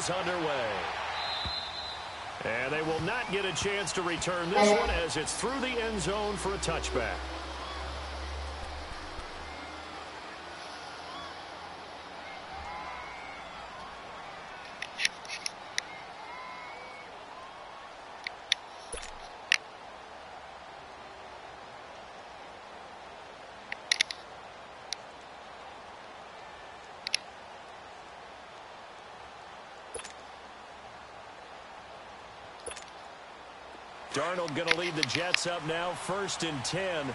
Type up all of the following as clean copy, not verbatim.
is underway. And they will not get a chance to return this one as it's through the end zone for a touchback. Darnold going to lead the Jets up now, 1st and 10.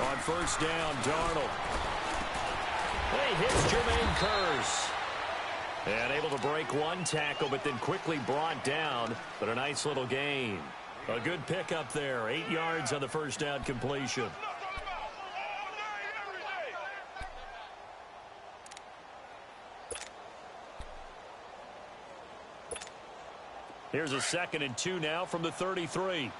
On 1st down, Darnold. He hits Jermaine Kearse. And able to break one tackle, but then quickly brought down. But a nice little gain. A good pickup there. 8 yards on the 1st down completion. Here's a 2nd and 2 now from the 33.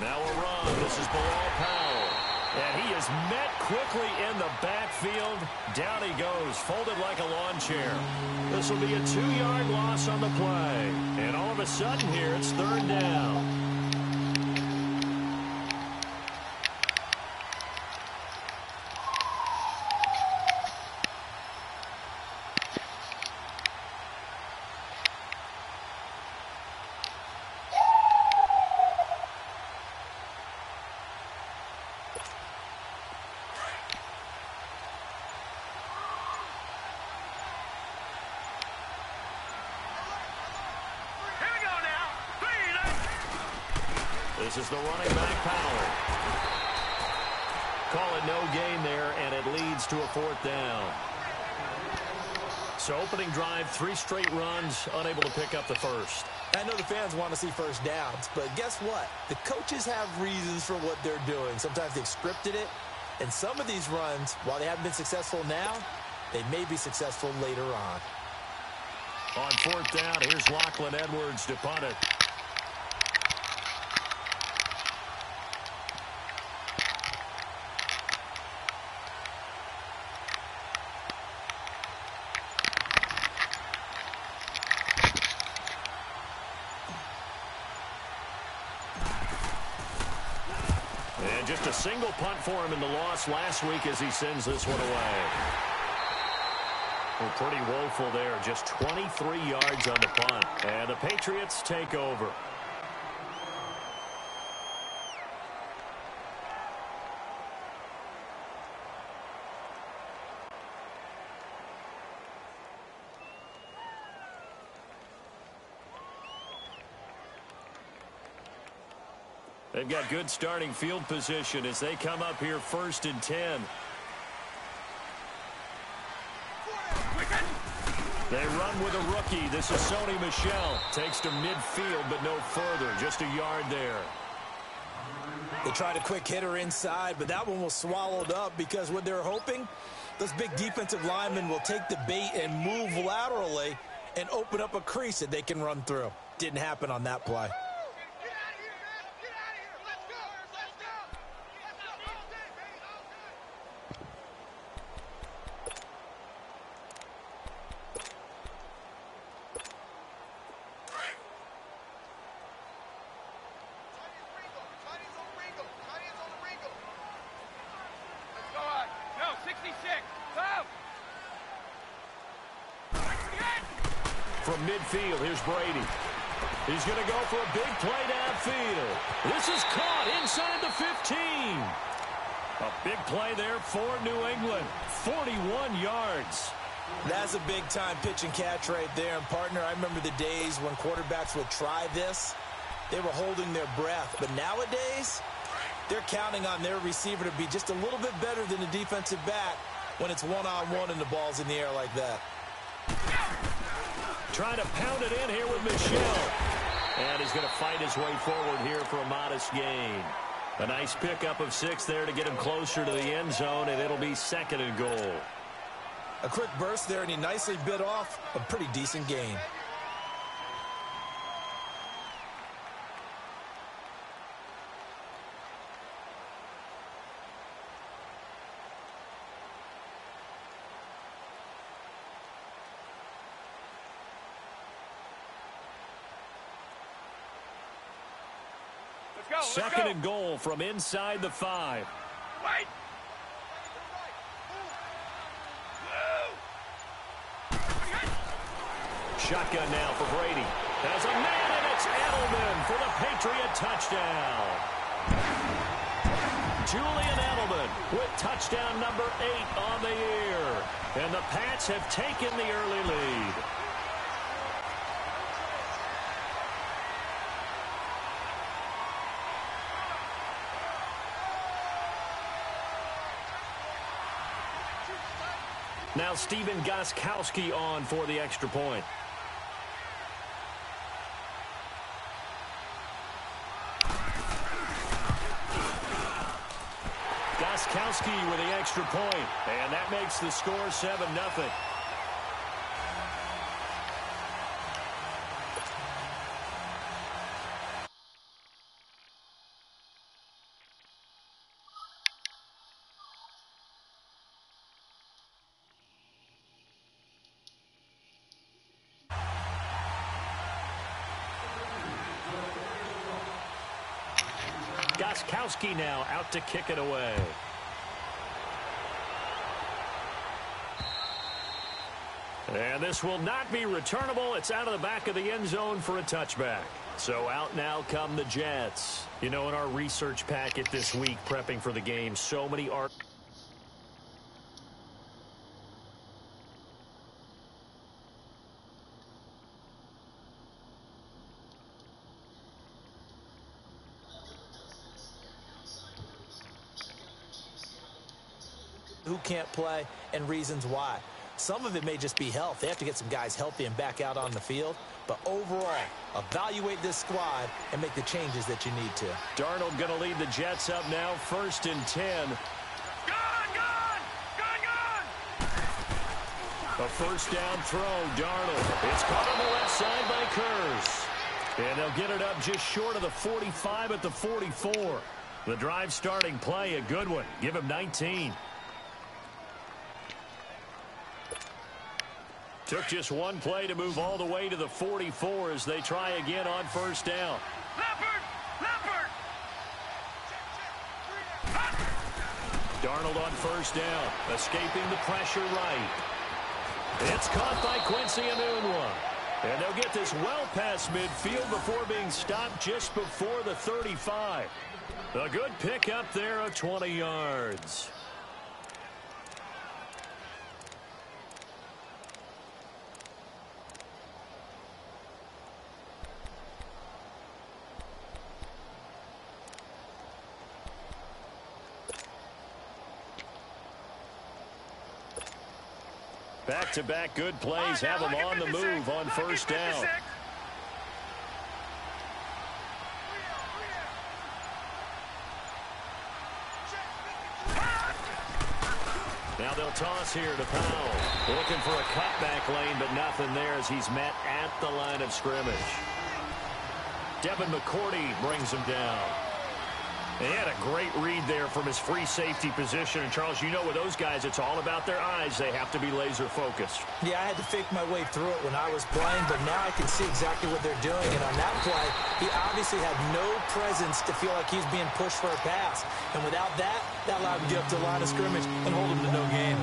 Now a run. This is Bilal Powell. And he is met quickly in the backfield. Down he goes, folded like a lawn chair. This will be a 2-yard loss on the play. And all of a sudden here, it's 3rd down. This is the running back, Powell. Call it no gain there, and it leads to a 4th down. So opening drive, 3 straight runs, unable to pick up the first. I know the fans want to see 1st downs, but guess what? The coaches have reasons for what they're doing. Sometimes they've scripted it, and some of these runs, while they haven't been successful now, they may be successful later on. On 4th down, here's Lachlan Edwards to punt it. And just a single punt for him in the loss last week as he sends this one away. Well, pretty woeful there. Just 23 yards on the punt. And the Patriots take over. They've got good starting field position as they come up here 1st and 10. They run with a rookie. This is Sony Michel. Takes to midfield, but no further. Just a yard there. They tried a quick hitter inside, but that one was swallowed up because what they're hoping, those big defensive linemen will take the bait and move laterally and open up a crease that they can run through. Didn't happen on that play. From midfield, here's Brady. He's going to go for a big play downfield. This is caught inside the 15. A big play there for New England. 41 yards. That's a big-time pitch and catch right there. And, partner, I remember the days when quarterbacks would try this. They were holding their breath. But nowadays, they're counting on their receiver to be just a little bit better than the defensive back when it's one-on-one and the ball's in the air like that. Trying to pound it in here with Michel. And he's going to fight his way forward here for a modest gain. A nice pickup of 6 there to get him closer to the end zone, and it'll be 2nd and goal. A quick burst there, and he nicely bit off a pretty decent gain. Second and goal from inside the 5. Wait. Shotgun now for Brady. Has a man, and it's Edelman for the Patriot touchdown. Julian Edelman with touchdown number 8 on the year. And the Pats have taken the early lead. Now Stephen Gostkowski on for the extra point. Gostkowski with the extra point, and that makes the score 7-0. Gostkowski now out to kick it away. And this will not be returnable. It's out of the back of the end zone for a touchback. So out now come the Jets. You know, in our research packet this week, prepping for the game, so many who can't play and reasons why. Some of it may just be health. They have to get some guys healthy and back out on the field. But overall, evaluate this squad and make the changes that you need to. Darnold going to lead the Jets up now, 1st and 10. A first down throw, Darnold. It's caught on the left side by Kurz. And they'll get it up just short of the 45 at the 44. The drive starting play, a good one. Give him 19. Took just one play to move all the way to the 44 as they try again on first down. Leopard! Darnold on first down, escaping the pressure right. It's caught by Quincy Enunwa. And they'll get this well past midfield before being stopped just before the 35. A good pickup there of 20 yards. Back-to-back good plays have them on the move on first down. Now they'll toss here to Powell. Looking for a cutback lane, but nothing there as he's met at the line of scrimmage. Devin McCourty brings him down. He had a great read there from his free safety position. And, Charles, you know with those guys, it's all about their eyes. They have to be laser-focused. Yeah, I had to fake my way through it when I was playing, but now I can see exactly what they're doing. And on that play, he obviously had no presence to feel like he's being pushed for a pass. And without that, that allowed him to get up to the line of scrimmage and hold him to no gain.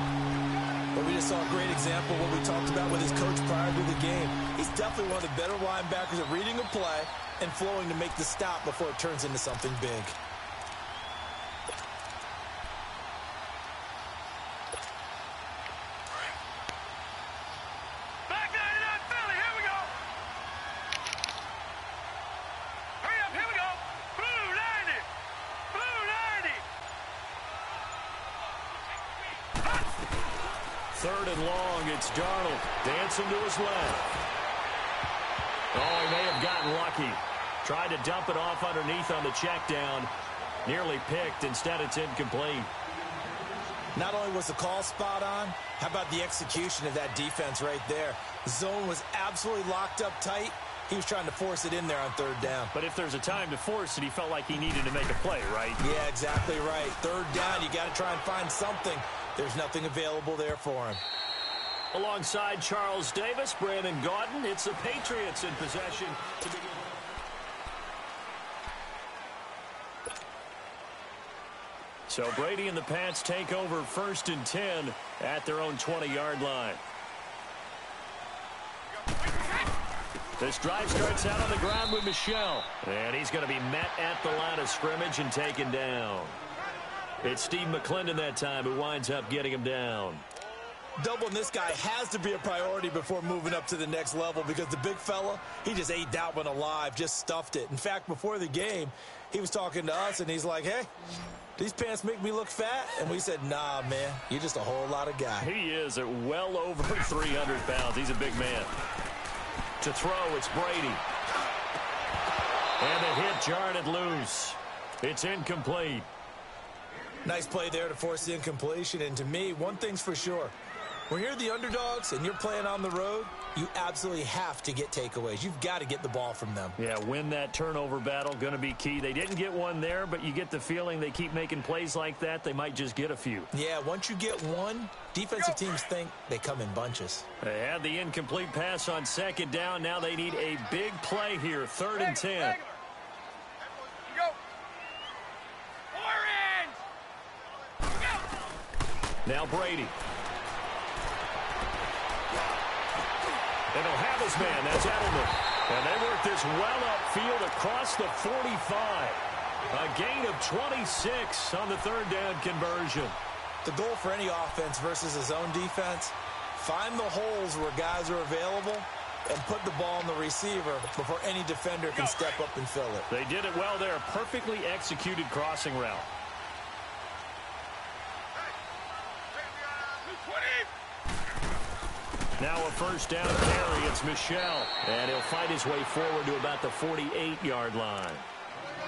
But we just saw a great example of what we talked about with his coach prior to the game. He's definitely one of the better linebackers at reading a play and flowing to make the stop before it turns into something big. Third and long, it's Darnold dancing to his left. Oh, he may have gotten lucky. Tried to dump it off underneath on the check down. Nearly picked. Instead, it's incomplete. Not only was the call spot on, how about the execution of that defense right there? The zone was absolutely locked up tight. He was trying to force it in there on third down. But if there's a time to force it, he felt like he needed to make a play, right? Yeah, exactly right. Third down, you got to try and find something. There's nothing available there for him. Alongside Charles Davis, Brandon Gaudin, it's the Patriots in possession to begin. So Brady and the Pats take over 1st and 10 at their own 20-yard line. This drive starts out on the ground with Michel. And he's going to be met at the line of scrimmage and taken down. It's Steve McClendon that time who winds up getting him down. Doubling this guy has to be a priority before moving up to the next level because the big fella, he just ate that one alive, just stuffed it. In fact, before the game, he was talking to us, and he's like, hey, these pants make me look fat? And we said, nah, man, you're just a whole lot of guy. He is at well over 300 pounds. He's a big man. To throw, it's Brady. And the hit jarred it loose. It's incomplete. Nice play there to force the incompletion. And to me, one thing's for sure. When you're the underdogs and you're playing on the road, you absolutely have to get takeaways. You've got to get the ball from them. Yeah, win that turnover battle, going to be key. They didn't get one there, but you get the feeling they keep making plays like that, they might just get a few. Yeah, once you get one, defensive teams think they come in bunches. They had the incomplete pass on 2nd down. Now they need a big play here, 3rd and 10. Now Brady. And he'll have his man. That's Edelman. And they work this well upfield across the 45. A gain of 26 on the 3rd down conversion. The goal for any offense versus a zone defense, find the holes where guys are available and put the ball on the receiver before any defender can step up and fill it. They did it well there. Perfectly executed crossing route. Now a 1st down carry. It's Michel. And he'll fight his way forward to about the 48-yard line.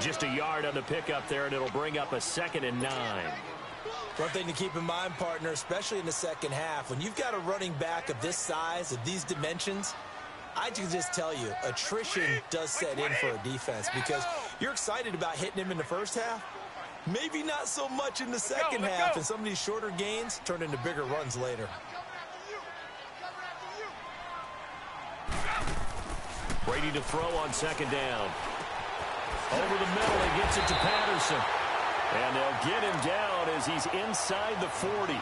Just a yard on the pickup there, and it'll bring up a 2nd and 9. One thing to keep in mind, partner, especially in the second half, when you've got a running back of this size, of these dimensions, I can just tell you, attrition does set in for a defense because you're excited about hitting him in the first half. Maybe not so much in the second half, and some of these shorter gains turn into bigger runs later. Brady to throw on 2nd down. Over the middle, he gets it to Patterson. And they'll get him down as he's inside the 40.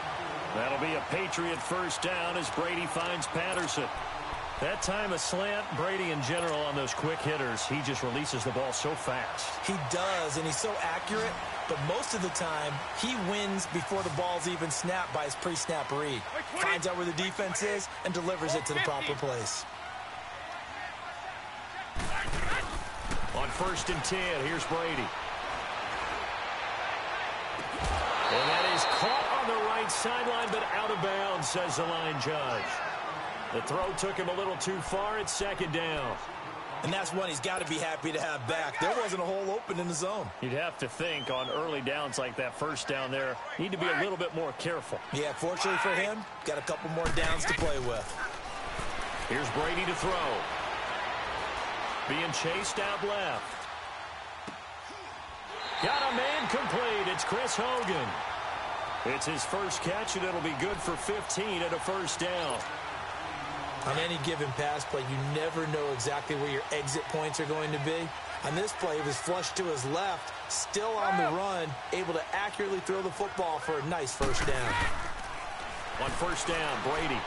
That'll be a Patriot 1st down as Brady finds Patterson. That time a slant, Brady in general on those quick hitters, he just releases the ball so fast. He does, and he's so accurate, but most of the time he wins before the ball's even snapped by his pre-snap read. Finds out where the defense is and delivers it to the proper place. On 1st and 10, here's Brady. And that is caught on the right sideline, but out of bounds, says the line judge. The throw took him a little too far. It's 2nd down. And that's one he's got to be happy to have back. There wasn't a hole open in the zone. You'd have to think on early downs like that 1st down there, need to be a little bit more careful. Yeah, fortunately for him, got a couple more downs to play with. Here's Brady to throw. Being chased out left. Got a man complete. It's Chris Hogan. It's his first catch, and it'll be good for 15 at a 1st down. On any given pass play, you never know exactly where your exit points are going to be. On this play, he was flushed to his left, still on the run, able to accurately throw the football for a nice 1st down. On 1st down, Brady.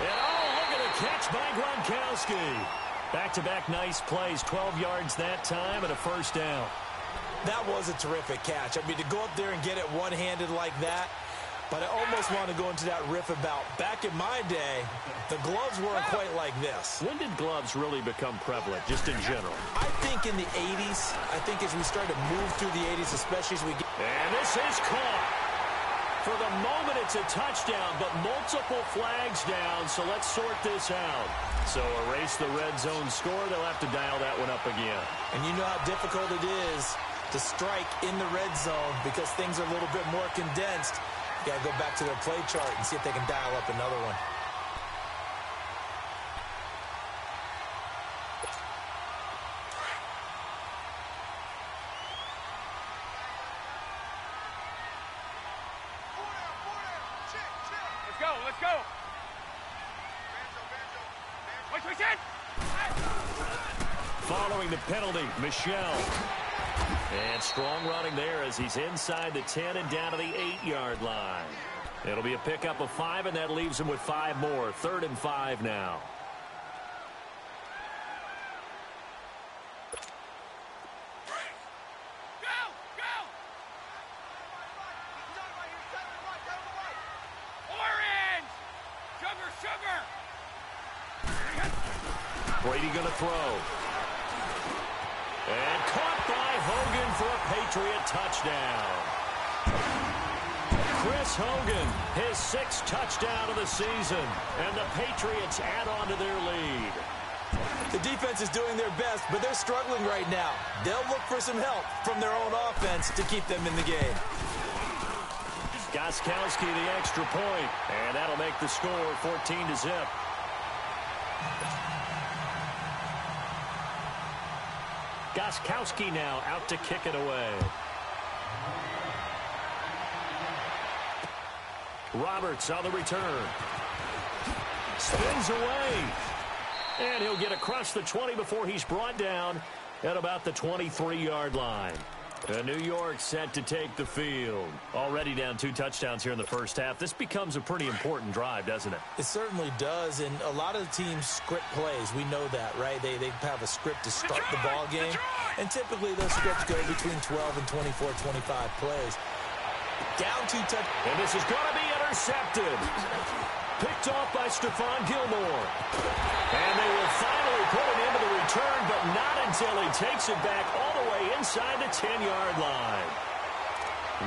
And oh, look at a catch by Gronkowski. Back-to-back nice plays, 12 yards that time and a 1st down. That was a terrific catch. I mean, to go up there and get it one-handed like that, but I almost want to go into that riff about back in my day, the gloves weren't quite like this. When did gloves really become prevalent, just in general? I think in the 80s. I think as we started to move through the 80s, especially as we get... And this is caught. For the moment, it's a touchdown, but multiple flags down, so let's sort this out. So erase the red zone score. They'll have to dial that one up again. And you know how difficult it is to strike in the red zone because things are a little bit more condensed. You got to go back to their play chart and see if they can dial up another one. Let's go. Following the penalty, Michelle. And strong running there as he's inside the 10 and down to the 8-yard line. It'll be a pickup of 5, and that leaves him with 5 more. 3rd and 5 now. Brady going to throw. And caught by Hogan for a Patriot touchdown. Chris Hogan, his 6th touchdown of the season. And the Patriots add on to their lead. The defense is doing their best, but they're struggling right now. They'll look for some help from their own offense to keep them in the game. Gostkowski the extra point. And that'll make the score 14-0. Gostkowski now out to kick it away. Roberts on the return. Spins away. And he'll get across the 20 before he's brought down at about the 23-yard line. New York set to take the field. Already down 2 touchdowns here in the first half. This becomes a pretty important drive, doesn't it? It certainly does, and a lot of the teams script plays. We know that, right? They have a script to start the ball game, and typically those scripts go between 12 and 24, 25 plays. Down 2 touchdowns. And this is going to be intercepted. Picked off by Stephon Gilmore. And they will finally put it into the return, but not until he takes it back all the way inside the 10-yard line.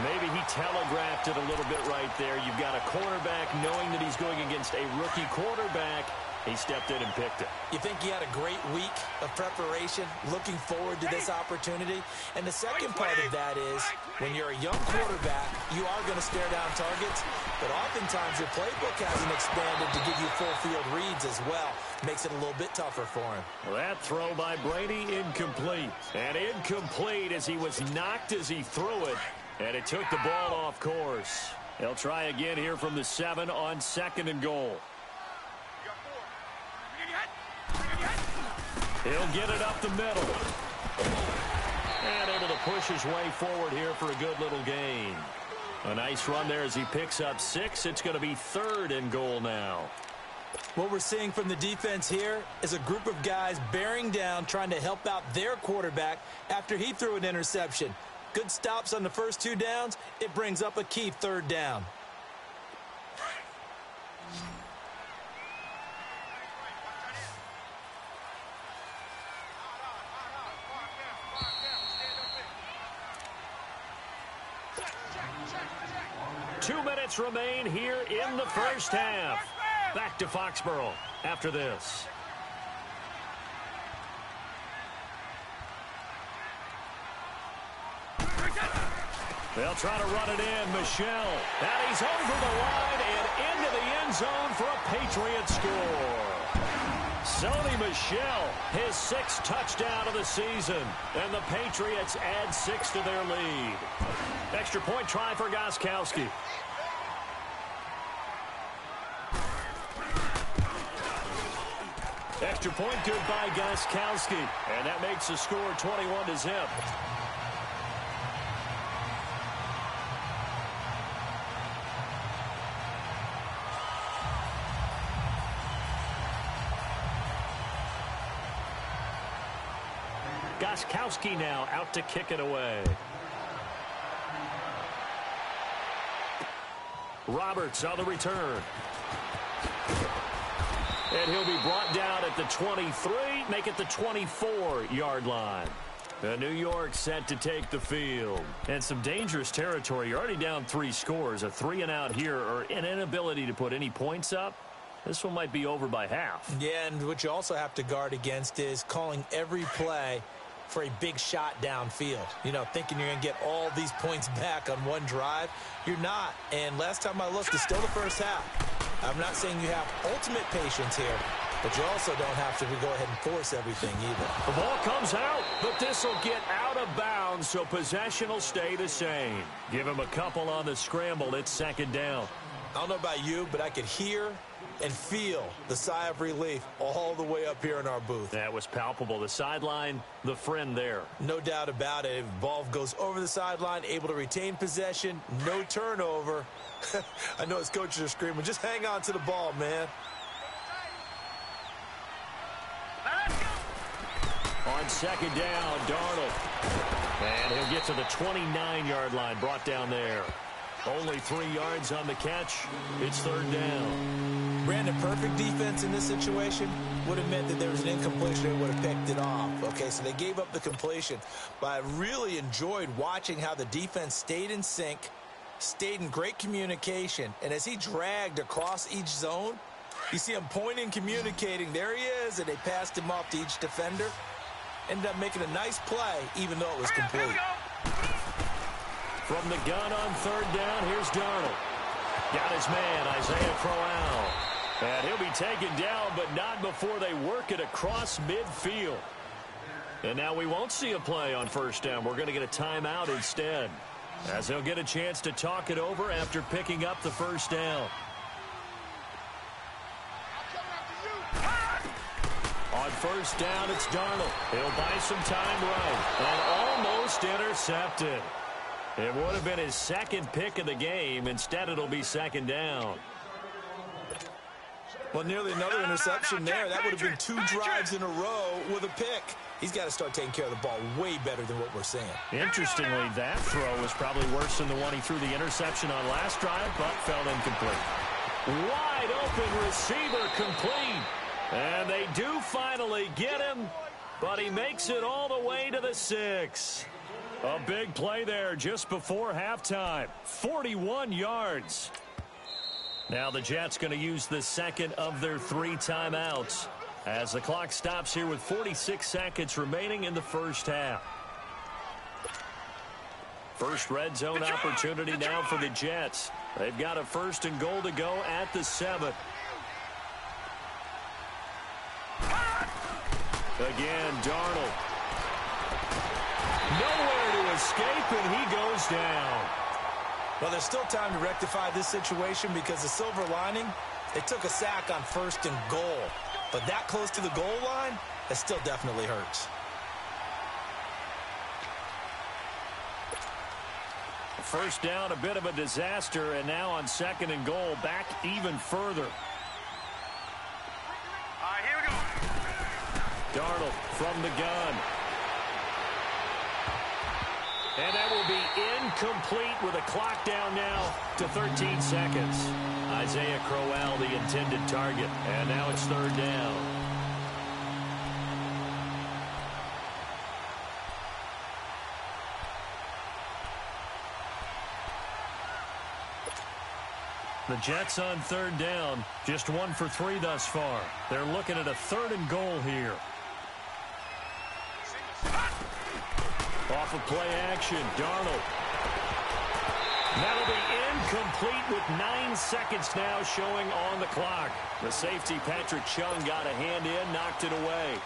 Maybe he telegraphed it a little bit right there. You've got a cornerback knowing that he's going against a rookie quarterback. He stepped in and picked it. You think he had a great week of preparation, looking forward to this opportunity? And the second part of that is, when you're a young quarterback, you are going to stare down targets, but oftentimes your playbook hasn't expanded to give you full field reads as well. Makes it a little bit tougher for him. Well, that throw by Brady incomplete. And incomplete as he was knocked as he threw it, and it took the ball off course. They'll try again here from the 7 on 2nd and goal. He'll get it up the middle. And able to push his way forward here for a good little gain. A nice run there as he picks up 6. It's going to be 3rd and goal now. What we're seeing from the defense here is a group of guys bearing down, trying to help out their quarterback after he threw an interception. Good stops on the first 2 downs. It brings up a key 3rd down. Two minutes remain here in the first half. Back to Foxborough after this. They'll try to run it in. Michelle. And he's over the line and into the end zone for a Patriot score. Sony Michel, his 6th touchdown of the season. And the Patriots add 6 to their lead. Extra point try for Gostkowski. Extra point good by Gostkowski. And that makes the score 21-0. Gostkowski now out to kick it away. Roberts on the return. And he'll be brought down at the 23, make it the 24-yard line. New York set to take the field. And some dangerous territory. You're already down 3 scores. A 3 and out here, or an inability to put any points up. This one might be over by half. Yeah, and what you also have to guard against is calling every play for a big shot downfield. You know, thinking you're going to get all these points back on one drive. You're not. And last time I looked, it's still the first half. I'm not saying you have ultimate patience here, but you also don't have to go ahead and force everything either. The ball comes out, but this will get out of bounds, so possession will stay the same. Give him a couple on the scramble. It's second down. I don't know about you, but I could hear and feel the sigh of relief all the way up here in our booth. That was palpable. The sideline, the friend there. No doubt about it. If the ball goes over the sideline, able to retain possession, no turnover. I know his coaches are screaming, just hang on to the ball, man. On second down, Darnold. And he'll get to the 29-yard line, brought down there. Only 3 yards on the catch. It's third down. Brandon, perfect defense in this situation would have meant that there was an incompletion. They would have picked it off. Okay, so they gave up the completion. But I really enjoyed watching how the defense stayed in sync, stayed in great communication. And as he dragged across each zone, you see him pointing, communicating. There he is, and they passed him off to each defender. Ended up making a nice play, even though it was complete. From the gun on third down, here's Darnold. Got his man, Isaiah Crowell. And he'll be taken down, but not before they work it across midfield. And now we won't see a play on first down. We're going to get a timeout instead, as he'll get a chance to talk it over after picking up the first down. On first down, it's Darnold. He'll buy some time right. And almost intercepted. It would have been his second pick of the game. Instead, it'll be second down. Well, nearly another interception there. That would have been 2 drives in a row with a pick. He's got to start taking care of the ball way better than what we're seeing. Interestingly, that throw was probably worse than the one he threw the interception on last drive, but fell incomplete. Wide open receiver complete. And they do finally get him, but he makes it all the way to the 6. A big play there just before halftime. 41 yards. Now the Jets going to use the second of their 3 timeouts as the clock stops here with 46 seconds remaining in the first half. First red zone opportunity now for the Jets. They've got a first and goal to go at the 7. Again, Darnold. Nowhere to escape, and he goes down. Well, there's still time to rectify this situation because the silver lining, they took a sack on first and goal. But that close to the goal line, that still definitely hurts. First down, a bit of a disaster, and now on second and goal, back even further. All right, here we go. Darnold from the gun. And that will be incomplete with a clock down now to 13 seconds. Isaiah Crowell, the intended target. And now it's third down. The Jets on third down, just 1 for 3 thus far. They're looking at a third and goal here. Off of play action, Darnold. That'll be incomplete with 9 seconds now showing on the clock. The safety, Patrick Chung, got a hand in, knocked it away.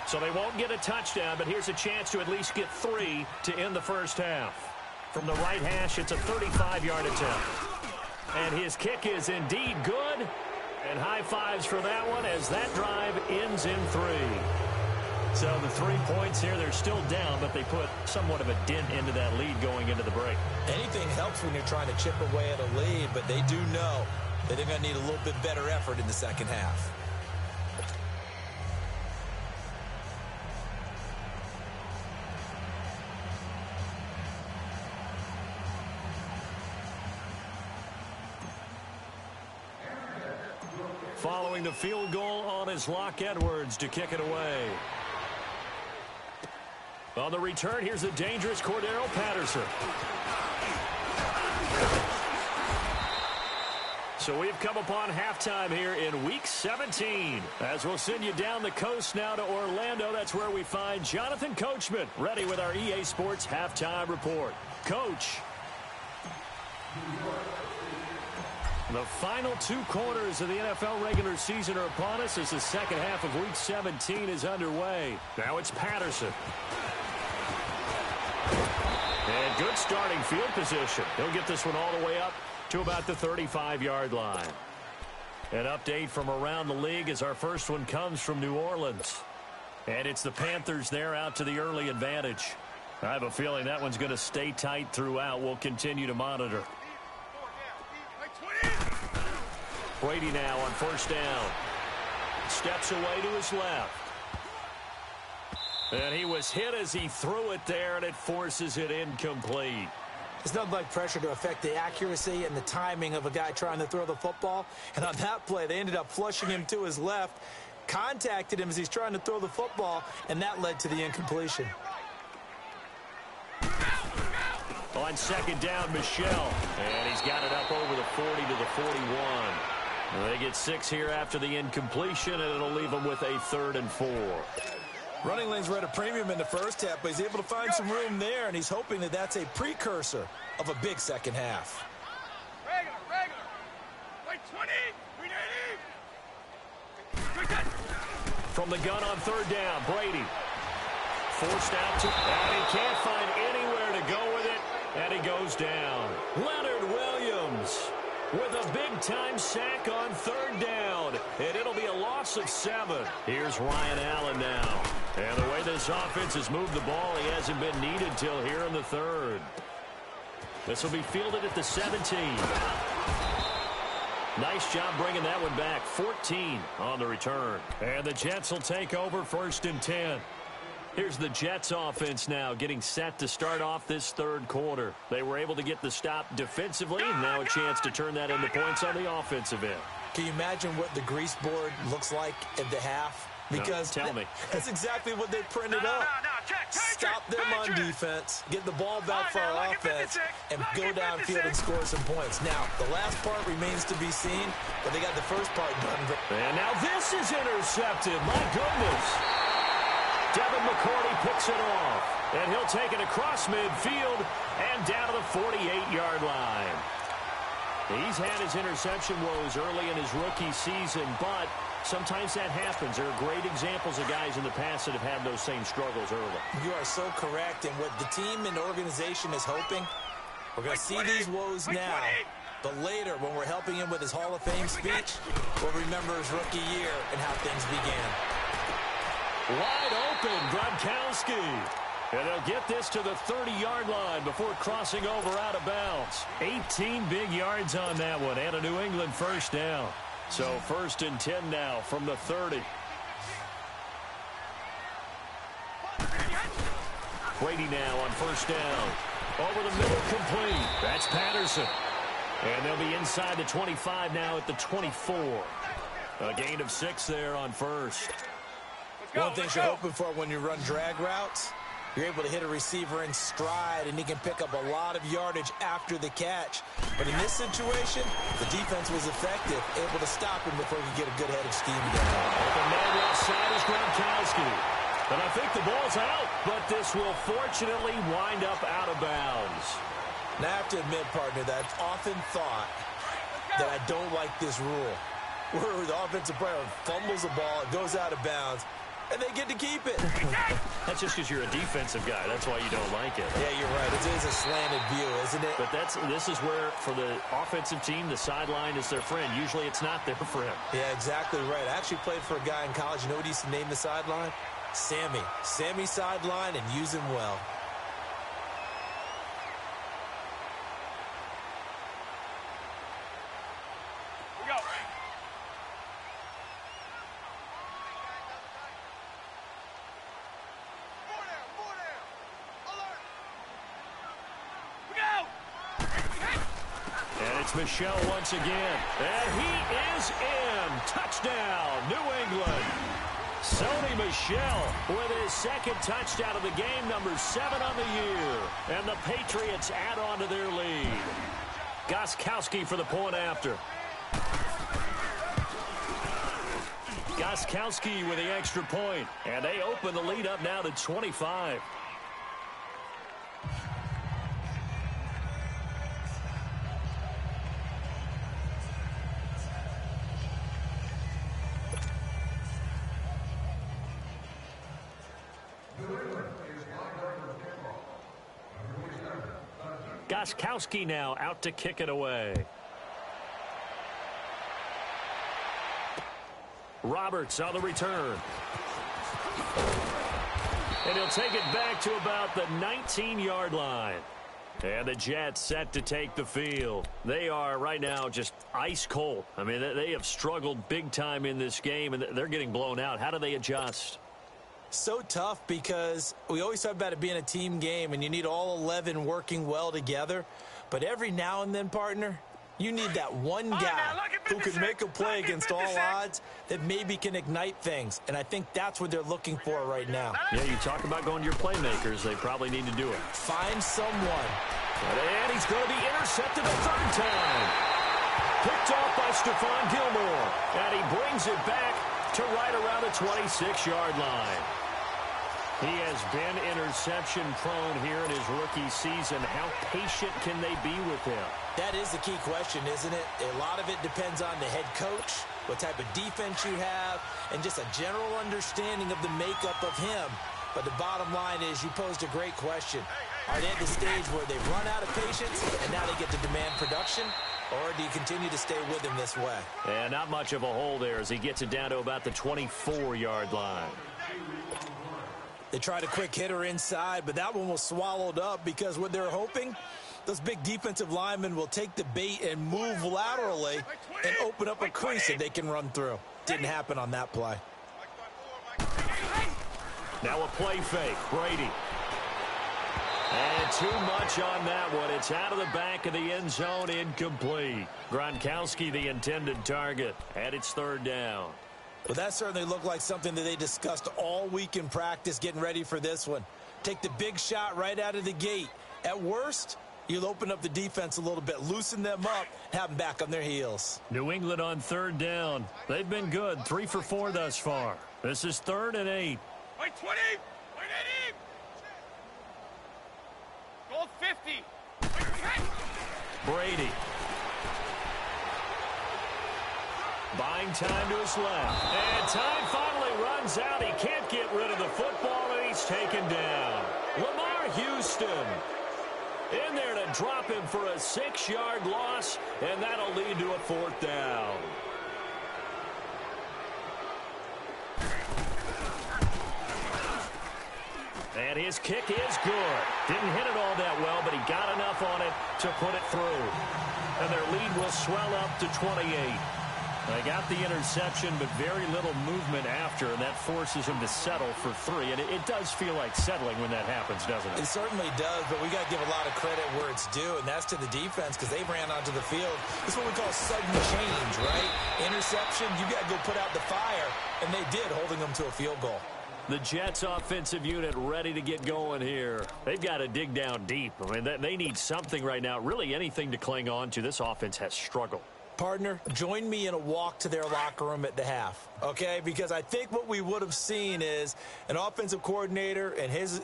So they won't get a touchdown, but here's a chance to at least get 3 to end the first half. From the right hash, it's a 35-yard attempt. And his kick is indeed good. And high fives for that one as that drive ends in 3. So the 3 points here, they're still down, but they put somewhat of a dent into that lead going into the break. Anything helps when you're trying to chip away at a lead, but they do know that they're going to need a little bit better effort in the second half. Following the field goal on his Locke Edwards to kick it away. On the return, here's the dangerous Cordero Patterson. So we've come upon halftime here in Week 17. As we'll send you down the coast now to Orlando, that's where we find Jonathan Coachman ready with our EA Sports Halftime Report. Coach. The final 2 quarters of the NFL regular season are upon us as the second half of Week 17 is underway. Now it's Patterson. And good starting field position. He'll get this one all the way up to about the 35-yard line. An update from around the league as our first one comes from New Orleans. And it's the Panthers there out to the early advantage. I have a feeling that one's going to stay tight throughout. We'll continue to monitor. Brady now on first down. Steps away to his left. And he was hit as he threw it there, and it forces it incomplete. It's nothing like pressure to affect the accuracy and the timing of a guy trying to throw the football. And on that play, they ended up flushing him to his left, contacted him as he's trying to throw the football, and that led to the incompletion. On second down, Michel. And he's got it up over the 40 to the 41. They get 6 here after the incompletion, and it'll leave them with a 3rd and 4. Running lanes were at a premium in the first half, but he's able to find some room there, and he's hoping that that's a precursor of a big second half. Regular. Wait, 20. From the gun on third down, Brady. Forced out to, and he can't find anywhere to go with it, and he goes down. Leonard Williams with a big-time sack on third down, and it'll be a loss of 7. Here's Ryan Allen now. And the way this offense has moved the ball, he hasn't been needed till here in the 3rd. This will be fielded at the 17. Nice job bringing that one back. 14 on the return. And the Jets will take over 1st and 10. Here's the Jets offense now getting set to start off this 3rd quarter. They were able to get the stop defensively, and now a chance to turn that into points on the offensive end. Can you imagine what the grease board looks like at the half? Because no, tell me. That's exactly what they printed up. Stop them on defense, get the ball back for our offense, and go downfield and score some points. Now, the last part remains to be seen, but they got the first part done. And now this is intercepted. My goodness. Devin McCourty picks it off, and he'll take it across midfield and down to the 48-yard line. He's had his interception woes early in his rookie season, but sometimes that happens. There are great examples of guys in the past that have had those same struggles early. You are so correct, and what the team and organization is hoping, we're going to see these woes now, but later when we're helping him with his Hall of Fame speech, we'll remember his rookie year and how things began. Wide open, Gronkowski. And they'll get this to the 30-yard line before crossing over out of bounds. 18 big yards on that one, and a New England first down. So 1st and 10 now from the 30. Brady now on first down. Over the middle, complete. That's Patterson. And they'll be inside the 25 now at the 24. A gain of 6 there on first. One thing you're hoping for when you run drag routes, you're able to hit a receiver in stride, and he can pick up a lot of yardage after the catch. But in this situation, the defense was effective, able to stop him before he could get a good head of steam down. The man left side is Gronkowski. And I think the ball's out, but this will fortunately wind up out of bounds. Now, I have to admit, partner, that I've often thought that I don't like this rule, where the offensive player fumbles the ball, it goes out of bounds, and they get to keep it. That's just because you're a defensive guy. That's why you don't like it. Yeah, you're right. It is a slanted view, isn't it? But this is where, for the offensive team, the sideline is their friend. Usually it's not there for him. Yeah, exactly right. I actually played for a guy in college. You know what he used to name the sideline? Sammy. Sammy sideline, and use him well. Michel once again, and he is in. Touchdown, New England. Sony Sony Michel with his second touchdown of the game, number 7 on the year. And the Patriots add on to their lead. Gostkowski for the point after. Gostkowski with the extra point. And they open the lead up now to 25. Gostkowski now out to kick it away. Roberts on the return. And he'll take it back to about the 19-yard line. And the Jets set to take the field. They are right now just ice cold. I mean, they have struggled big time in this game, and they're getting blown out. How do they adjust? So tough because we always talk about it being a team game and you need all 11 working well together. But every now and then, partner, you need that one guy who can make a play against all odds that maybe can ignite things. And I think that's what they're looking for right now. Yeah, you talk about going to your playmakers. They probably need to do it. Find someone. And he's going to be intercepted a third time. Picked off by Stephon Gilmore. And he brings it back to right around the 26-yard line. He has been interception-prone here in his rookie season. How patient can they be with him? That is the key question, isn't it? A lot of it depends on the head coach, what type of defense you have, and just a general understanding of the makeup of him. But the bottom line is you posed a great question. Are they at the stage where they've run out of patience and now they get to demand production? Or do you continue to stay with him this way? And not much of a hole there as he gets it down to about the 24-yard line. They tried a quick hitter inside, but that one was swallowed up because what they're hoping, those big defensive linemen will take the bait and move laterally and open up a crease that they can run through. Didn't happen on that play. Now a play fake. Brady. And too much on that one. It's out of the back of the end zone, incomplete. Gronkowski the intended target, and it's third down. Well, that certainly looked like something that they discussed all week in practice getting ready for this one. Take the big shot right out of the gate. At worst, you'll open up the defense a little bit, loosen them up, have them back on their heels. New England on third down. They've been good, 3 for 4 thus far. This is 3rd and 8. Wait 20! Wait 80! Goal 50! Wait 10! Brady. Buying time to his left. And time finally runs out. He can't get rid of the football, and he's taken down. Lamar Houston in there to drop him for a 6-yard loss, and that'll lead to a 4th down. And his kick is good. Didn't hit it all that well, but he got enough on it to put it through. And their lead will swell up to 28. They got the interception, but very little movement after, and that forces him to settle for 3. And it does feel like settling when that happens, doesn't it? It certainly does, but we got to give a lot of credit where it's due, and that's to the defense because they ran onto the field. This is what we call sudden change, right? Interception, you got to go put out the fire, and they did, holding them to a field goal. The Jets offensive unit ready to get going here. They've got to dig down deep. I mean, they need something right now, really anything to cling on to. This offense has struggled. Partner, join me in a walk to their locker room at the half, okay? Because I think what we would have seen is an offensive coordinator and his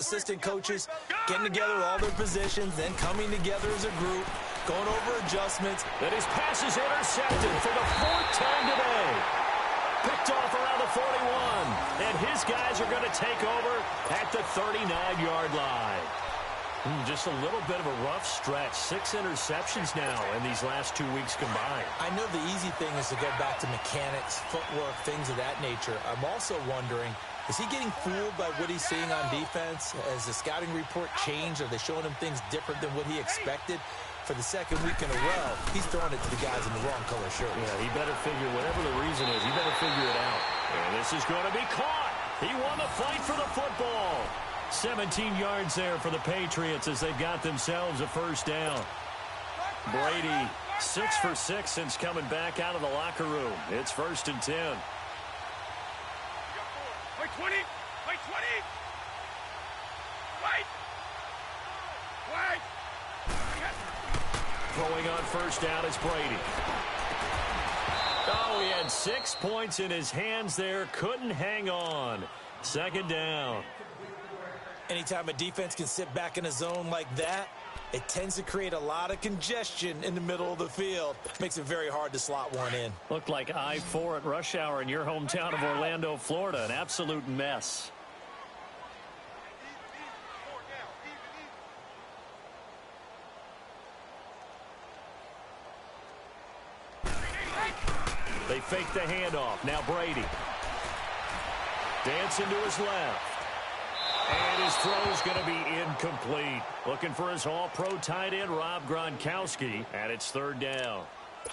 assistant coaches getting together all their positions, then coming together as a group, going over adjustments. And his pass is intercepted for the 4th time today. Picked off around the 41. And his guys are going to take over at the 39-yard line. Just a little bit of a rough stretch. 6 interceptions now in these last 2 weeks combined. I know the easy thing is to go back to mechanics, footwork, things of that nature. I'm also wondering, is he getting fooled by what he's seeing on defense? Has the scouting report changed? Are they showing him things different than what he expected? For the 2nd week in a row, he's throwing it to the guys in the wrong color shirt. Yeah, he better figure, whatever the reason is, he better figure it out. And this is going to be caught. He won the fight for the football. 17 yards there for the Patriots as they've got themselves a 1st down. Brady, 6 for 6 since coming back out of the locker room. It's 1st and 10. Wait, 20. Wait, 20. Wait. Wait. Throwing on first down is Brady. Oh, he had 6 points in his hands there. Couldn't hang on. Second down. Anytime a defense can sit back in a zone like that, it tends to create a lot of congestion in the middle of the field. Makes it very hard to slot one in. Looked like I-4 at rush hour in your hometown of Orlando, Florida. An absolute mess. They fake the handoff. Now Brady. Dancing to his left. And his throw's going to be incomplete. Looking for his all-pro tight end, Rob Gronkowski, and it's third down.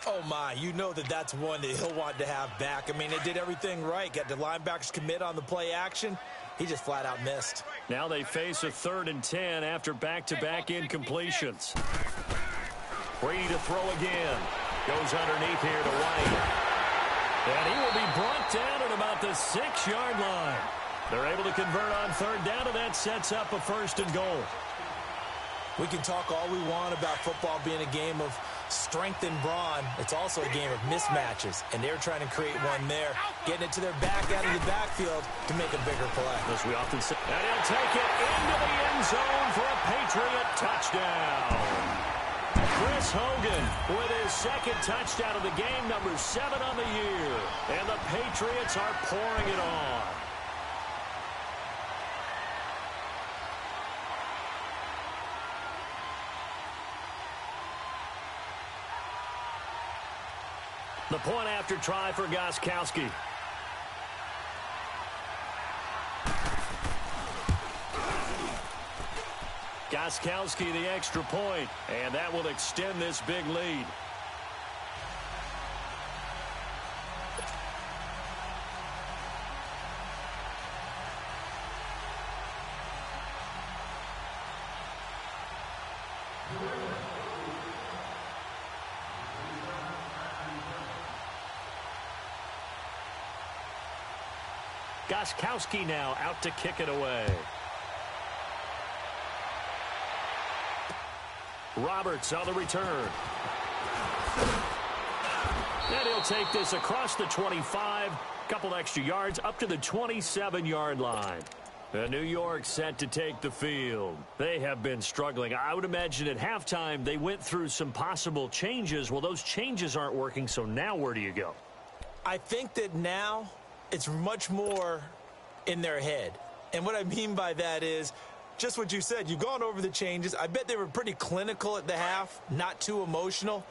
Oh, my. You know that's one that he'll want to have back. I mean, they did everything right. Got the linebackers commit on the play action. He just flat-out missed. Now they face a 3rd and 10 after back-to-back incompletions. Brady to throw again. Goes underneath here to White. And he will be brought down at about the 6-yard line. They're able to convert on third down, and that sets up a 1st and goal. We can talk all we want about football being a game of strength and brawn. It's also a game of mismatches, and they're trying to create one there, getting it to their back out of the backfield to make a bigger play. As we often say, and he'll take it into the end zone for a Patriot touchdown. Chris Hogan with his 2nd touchdown of the game, number 7 on the year. And the Patriots are pouring it on. The point after try for Gronkowski. Gronkowski the extra point, and that will extend this big lead. Gronkowski now out to kick it away. Roberts on the return. And he'll take this across the 25. Couple extra yards up to the 27-yard line. New York set to take the field. They have been struggling. I would imagine at halftime they went through some possible changes. Well, those changes aren't working, so now where do you go? I think that now it's much more in their head. And what I mean by that is just what you said. You've gone over the changes. I bet they were pretty clinical at the half, not too emotional.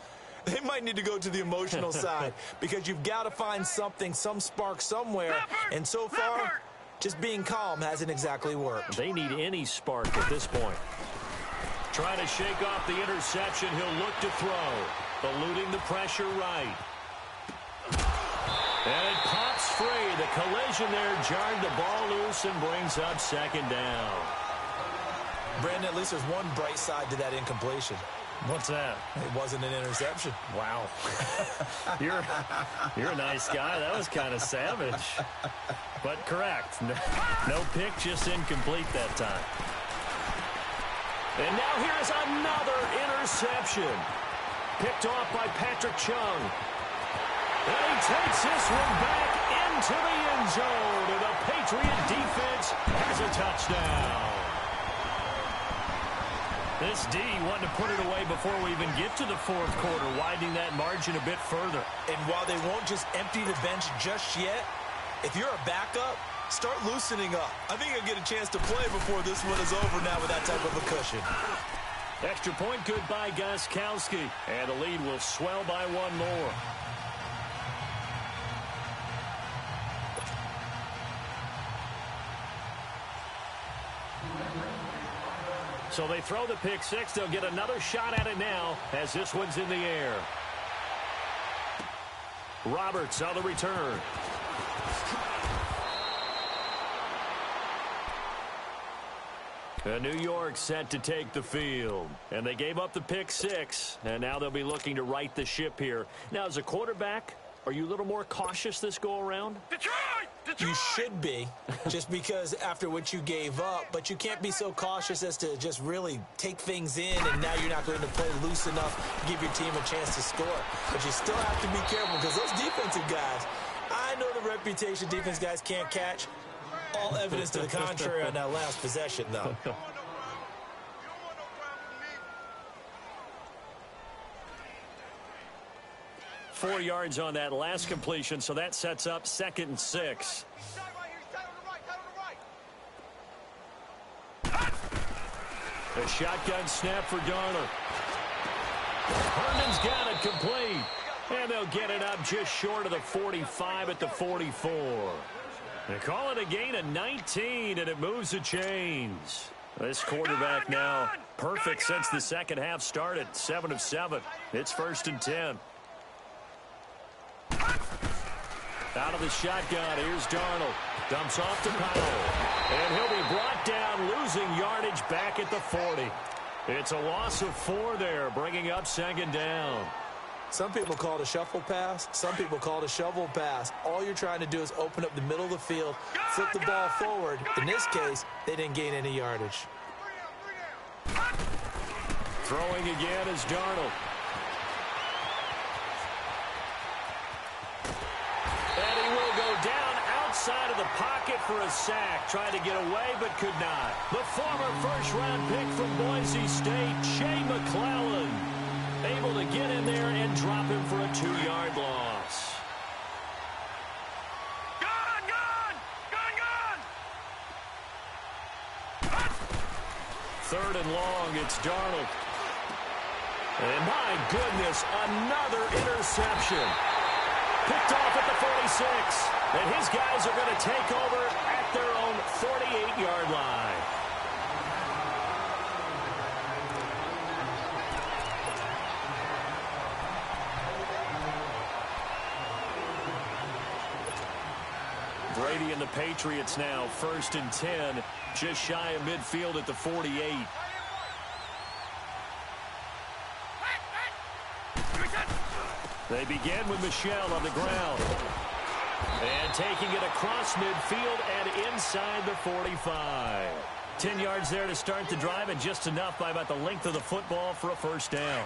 They might need to go to the emotional side because you've got to find something, some spark somewhere. And so far, just being calm hasn't exactly worked. They need any spark at this point. Trying to shake off the interception. He'll look to throw. Eluding the pressure right. And it pops free. The collision there jarred the ball loose and brings up second down. Brandon, at least there's one bright side to that incompletion. What's that? It wasn't an interception. Wow. You're a nice guy. That was kind of savage. But correct. No pick, just incomplete that time. And now here's another interception. Picked off by Patrick Chung. And he takes this one back into the end zone. And the Patriot defense has a touchdown. This D wanted to put it away before we even get to the 4th quarter, widening that margin a bit further. And while they won't just empty the bench just yet, if you're a backup, start loosening up. I think you'll get a chance to play before this one is over now with that type of a cushion. Extra point good by Gronkowski. And the lead will swell by one more. So they throw the pick six. They'll get another shot at it now as this one's in the air. Roberts on the return. New York set to take the field. And they gave up the pick six. And now they'll be looking to right the ship here. Now, as a quarterback, are you a little more cautious this go around? Detroit! You should be, just because after what you gave up, but you can't be so cautious as to just really take things in, and now you're not going to play loose enough to give your team a chance to score. But you still have to be careful, because those defensive guys, I know the reputation defense guys can't catch. All evidence to the contrary on that last possession, though. 4 yards on that last completion, so that sets up 2nd and 6. A shotgun snap for Darnold. Herndon's got it complete. And they'll get it up just short of the 45 at the 44. They call it a gain of 19, and it moves the chains. This quarterback now perfect since the second half started. 7 of 7. It's 1st and 10. Out of the shotgun, here's Darnold. Dumps off to Powell. And he'll be brought down, losing yardage back at the 40. It's a loss of 4 there, bringing up 2nd down. Some people call it a shuffle pass. Some people call it a shovel pass. All you're trying to do is open up the middle of the field, flip the ball forward. In this case, they didn't gain any yardage. Throwing again is Darnold. And he will go down outside of the pocket for a sack. Tried to get away, but could not. The former first-round pick from Boise State, Shea McClellan, able to get in there and drop him for a 2-yard loss. Gone, gone, gone, gone. 3rd and long, it's Darnold. And my goodness, another interception. Picked off at the 46. And his guys are going to take over at their own 48-yard line. Brady and the Patriots now 1st and 10, just shy of midfield at the 48. They begin with Michel on the ground. And taking it across midfield and inside the 45. 10 yards there to start the drive, and just enough by about the length of the football for a 1st down.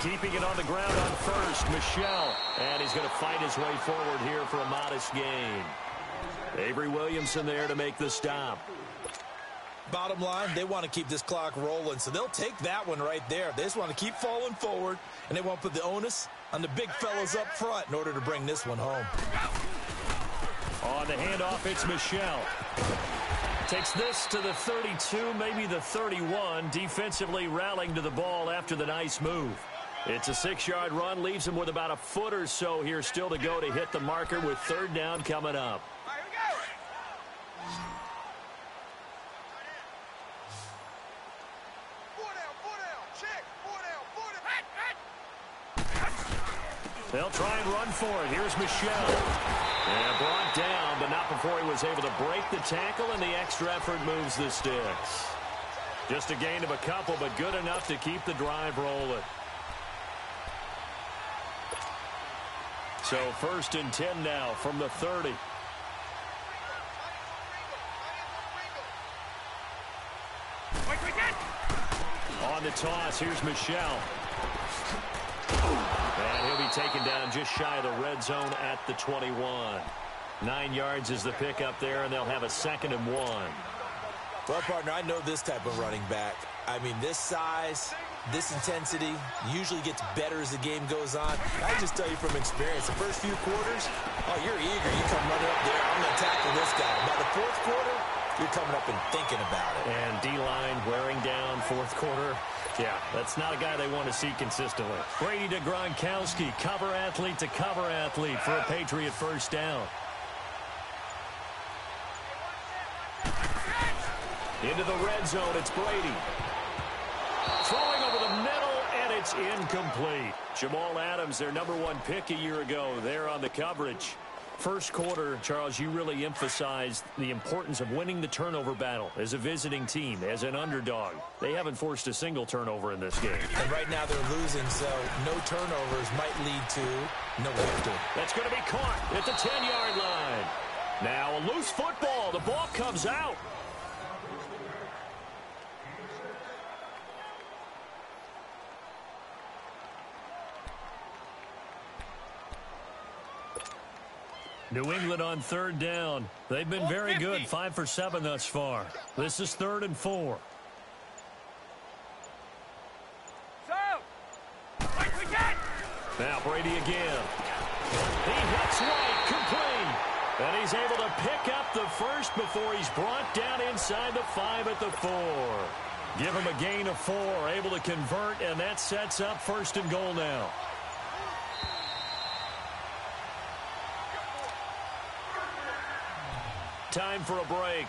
Keeping it on the ground on 1st, Michel. And he's going to fight his way forward here for a modest gain. Avery Williamson there to make the stop. Bottom line, they want to keep this clock rolling, so they'll take that one right there. They just want to keep falling forward, and they want to put the onus on the big fellas up front in order to bring this one home. On the handoff, it's Michel. Takes this to the 32, maybe the 31, defensively rallying to the ball after the nice move. It's a 6-yard run, leaves him with about a foot or so here still to go to hit the marker with 3rd down coming up. They'll try and run for it. Here's Michel. And brought down, but not before he was able to break the tackle, and the extra effort moves the sticks. Just a gain of a couple, but good enough to keep the drive rolling. So 1st and 10 now from the 30. On the toss, here's Michel. And he'll be taken down just shy of the red zone at the 21. 9 yards is the pickup there, and they'll have a 2nd and 1. Well, partner, I know this type of running back. I mean, this size, this intensity usually gets better as the game goes on. I just tell you from experience, the first few quarters, oh, you're eager. You come running up there, I'm going to tackle this guy. By the 4th quarter, you're coming up and thinking about it. And D-line wearing down 4th quarter. Yeah, that's not a guy they want to see consistently. Brady to Gronkowski, cover athlete to cover athlete for a Patriot 1st down. Into the red zone, it's Brady. Throwing over the middle, and it's incomplete. Jamal Adams, their #1 pick a year ago, there on the coverage. First quarter, Charles, you really emphasized the importance of winning the turnover battle as a visiting team, as an underdog. They haven't forced a single turnover in this game. And right now they're losing, so no turnovers might lead to no victory. That's going to be caught at the 10-yard line. Now a loose football. The ball comes out. New England on third down. They've been very good, 5 for 7 thus far. This is 3rd and 4. Now Brady again. He hits White, complete. And he's able to pick up the first before he's brought down inside the 5 at the 4. Give him a gain of 4, able to convert, and that sets up 1st and goal now. Time for a break.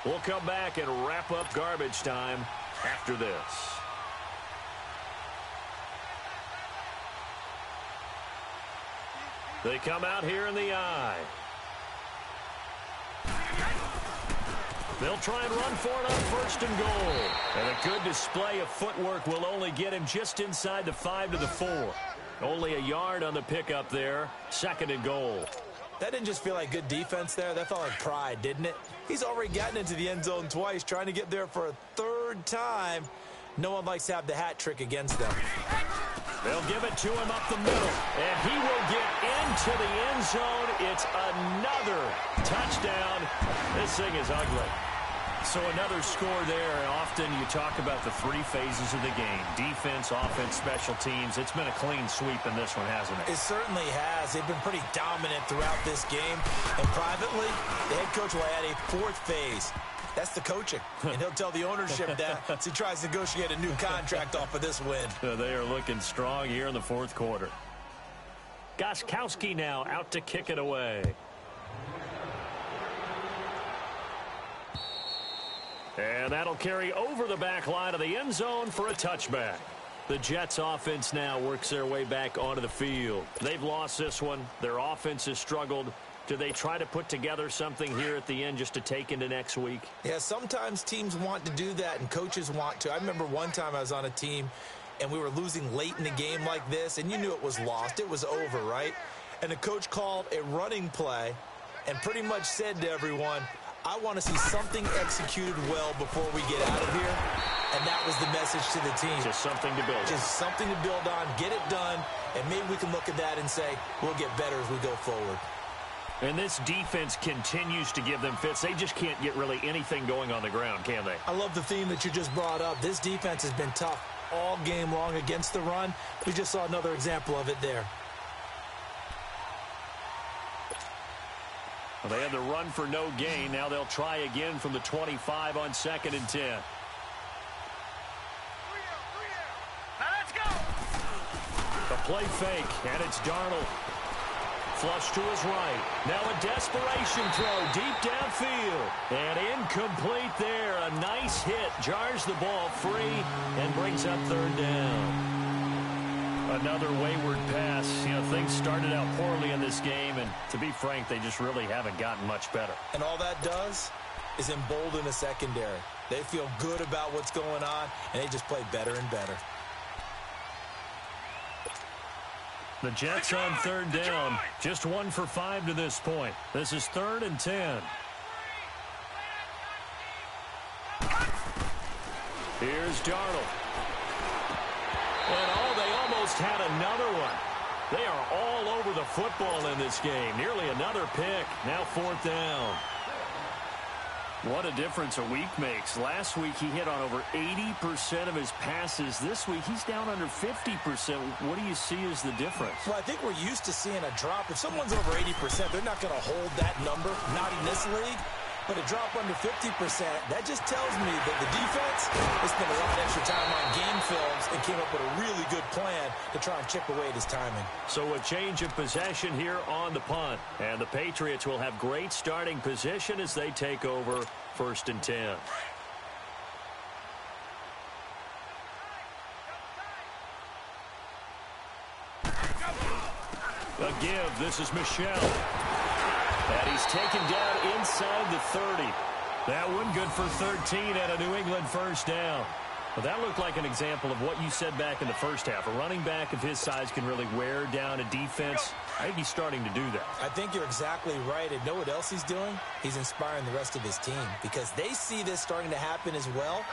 We'll come back and wrap up garbage time after this. They come out here in the I. They'll try and run for it on 1st and goal. And a good display of footwork will only get him just inside the 5 to the 4. Only a yard on the pickup there. 2nd and goal. That didn't just feel like good defense there. That felt like pride, didn't it? He's already gotten into the end zone twice, trying to get there for a 3rd time. No one likes to have the hat trick against them. They'll give it to him up the middle, and he will get into the end zone. It's another touchdown. This thing is ugly. So another score there. Often you talk about the 3 phases of the game: defense, offense, special teams. It's been a clean sweep in this one, hasn't it? It certainly has. They've been pretty dominant throughout this game. And privately, the head coach will add a 4th phase. That's the coaching. And he'll tell the ownership that as he tries to negotiate a new contract off of this win. They are looking strong here in the 4th quarter. Gostkowski now out to kick it away. And that'll carry over the back line of the end zone for a touchback. The Jets offense now works their way back onto the field. They've lost this one. Their offense has struggled. Do they try to put together something here at the end just to take into next week? Yeah, sometimes teams want to do that and coaches want to. I remember one time I was on a team and we were losing late in the game like this, and you knew it was lost. It was over, right? And the coach called a running play and pretty much said to everyone, I want to see something executed well before we get out of here. And that was the message to the team. Just something to build on. Just something to build on, get it done, and maybe we can look at that and say, we'll get better as we go forward. And this defense continues to give them fits. They just can't get really anything going on the ground, can they? I love the theme that you just brought up. This defense has been tough all game long against the run. We just saw another example of it there. Well, they had the run for no gain. Now they'll try again from the 25 on 2nd and 10. Now let's go. The play fake, and it's Darnold. Flush to his right. Now a desperation throw deep downfield. And incomplete there. A nice hit. Jars the ball free and brings up 3rd down. Another wayward pass. You know, things started out poorly in this game, and to be frank, they just really haven't gotten much better. And all that does is embolden the secondary. They feel good about what's going on, and they just play better and better. The Jets on 3rd down. Just 1 for 5 to this point. This is 3rd and 10. Here's Darnold. And they almost had another one. They are all over the football in this game. Nearly another pick. Now 4th down. What a difference a week makes. Last week he hit on over 80% of his passes. This week he's down under 50%. What do you see as the difference? Well, I think we're used to seeing a drop. If someone's over 80%, they're not going to hold that number, not in this league. But a drop under 50%, that just tells me that the defense has spent a lot of extra time on game films and came up with a really good plan to try and chip away at his timing. So a change of possession here on the punt. And the Patriots will have great starting position as they take over 1st and 10. A give. This is Michelle. And he's taken down inside the 30. That one good for 13 at a New England first down. Well, that looked like an example of what you said back in the first half. A running back of his size can really wear down a defense. I think he's starting to do that. I think you're exactly right. And know what else he's doing? He's inspiring the rest of his team because they see this starting to happen as well.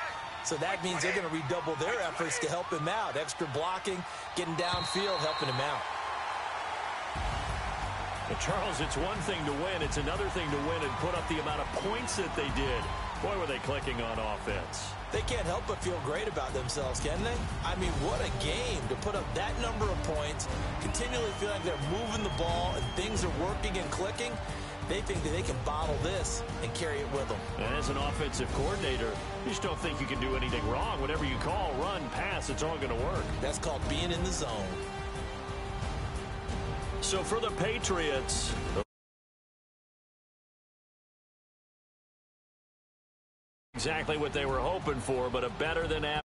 So that means they're going to redouble their efforts to help him out. Extra blocking, getting downfield, helping him out. But Charles, it's one thing to win. It's another thing to win and put up the amount of points that they did. Boy, were they clicking on offense. They can't help but feel great about themselves, can they? I mean, what a game to put up that number of points, continually feel like they're moving the ball and things are working and clicking. They think that they can bottle this and carry it with them. And as an offensive coordinator, you just don't think you can do anything wrong. Whatever you call, run, pass, it's all going to work. That's called being in the zone. So for the Patriots, exactly what they were hoping for, but a better than average